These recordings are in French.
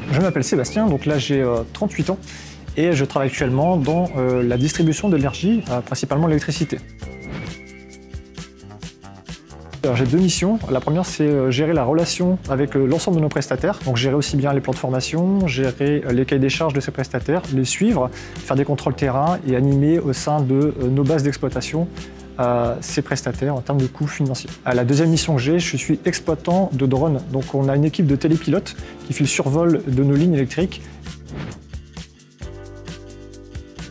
Je m'appelle Sébastien, donc là j'ai 38 ans et je travaille actuellement dans la distribution de l'énergie, principalement l'électricité. J'ai deux missions. La première, c'est gérer la relation avec l'ensemble de nos prestataires. Donc gérer aussi bien les plans de formation, gérer les cahiers des charges de ces prestataires, les suivre, faire des contrôles terrain et animer au sein de nos bases d'exploitation ces prestataires en termes de coûts financiers. La deuxième mission que j'ai, je suis exploitant de drones. Donc on a une équipe de télépilotes qui fait le survol de nos lignes électriques.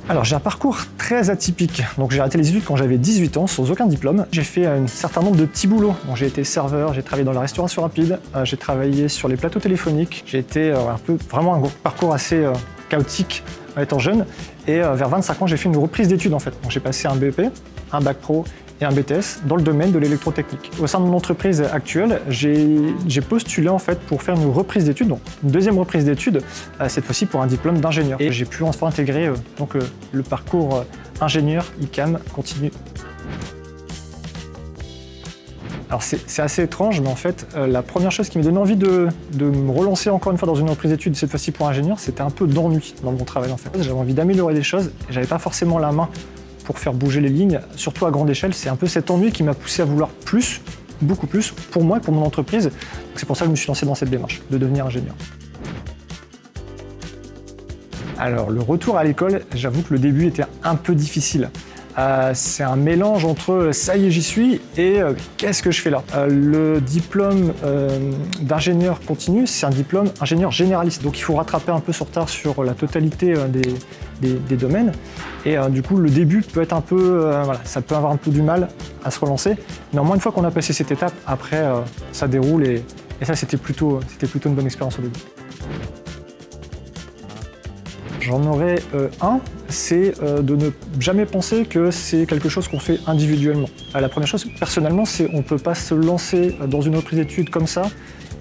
Alors j'ai un parcours très atypique. Donc j'ai arrêté les études quand j'avais 18 ans sans aucun diplôme. J'ai fait un certain nombre de petits boulots. Donc j'ai été serveur, j'ai travaillé dans la restauration rapide, j'ai travaillé sur les plateaux téléphoniques. J'ai été vraiment un parcours assez chaotique en étant jeune. Et vers 25 ans, j'ai fait une reprise d'études en fait. Donc j'ai passé un BEP, un bac pro et un BTS dans le domaine de l'électrotechnique. Au sein de mon entreprise actuelle, j'ai postulé en fait pour faire une reprise d'études, donc une deuxième reprise d'études, cette fois-ci pour un diplôme d'ingénieur. Et j'ai pu enfin intégrer le parcours ingénieur ICAM continu. Alors c'est assez étrange, mais en fait, la première chose qui m'a donné envie de me relancer encore une fois dans une reprise d'études, cette fois-ci pour ingénieur, c'était un peu d'ennui dans mon travail en fait. J'avais envie d'améliorer les choses et j'avais pas forcément la main pour faire bouger les lignes, surtout à grande échelle. C'est un peu cet ennui qui m'a poussé à vouloir plus, beaucoup plus, pour moi et pour mon entreprise. C'est pour ça que je me suis lancé dans cette démarche, de devenir ingénieur. Alors, le retour à l'école, j'avoue que le début était un peu difficile. C'est un mélange entre « ça y est, j'y suis » et « qu'est-ce que je fais là ?» Le diplôme d'ingénieur continu, c'est un diplôme ingénieur généraliste. Donc il faut rattraper un peu son retard sur la totalité des domaines. Et du coup, le début peut être un peu... ça peut avoir un peu du mal à se relancer. Néanmoins, une fois qu'on a passé cette étape, après, ça déroule. Et ça, c'était plutôt une bonne expérience au début. J'en aurais un, c'est de ne jamais penser que c'est quelque chose qu'on fait individuellement. La première chose, personnellement, c'est qu'on ne peut pas se lancer dans une reprise d'études comme ça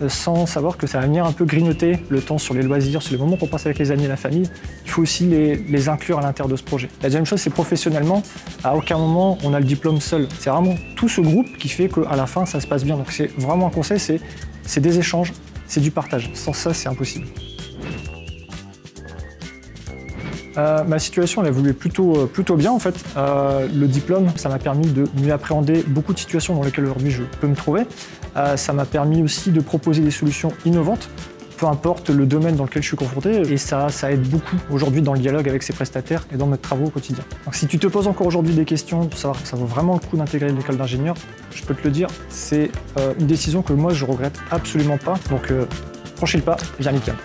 sans savoir que ça va venir un peu grignoter le temps sur les loisirs, sur les moments qu'on passe avec les amis et la famille. Il faut aussi les inclure à l'intérieur de ce projet. La deuxième chose, c'est professionnellement, à aucun moment on a le diplôme seul. C'est vraiment tout ce groupe qui fait qu'à la fin, ça se passe bien. Donc c'est vraiment un conseil, c'est des échanges, c'est du partage. Sans ça, c'est impossible. Ma situation elle a évolué plutôt bien en fait. Le diplôme, ça m'a permis de mieux appréhender beaucoup de situations dans lesquelles aujourd'hui je peux me trouver. Ça m'a permis aussi de proposer des solutions innovantes, peu importe le domaine dans lequel je suis confronté. Et ça aide beaucoup aujourd'hui dans le dialogue avec ses prestataires et dans mes travaux au quotidien. Donc si tu te poses encore aujourd'hui des questions pour savoir si ça vaut vraiment le coup d'intégrer l'école d'ingénieur, je peux te le dire, c'est une décision que moi je regrette absolument pas. Donc franchis le pas, viens l'ICAM.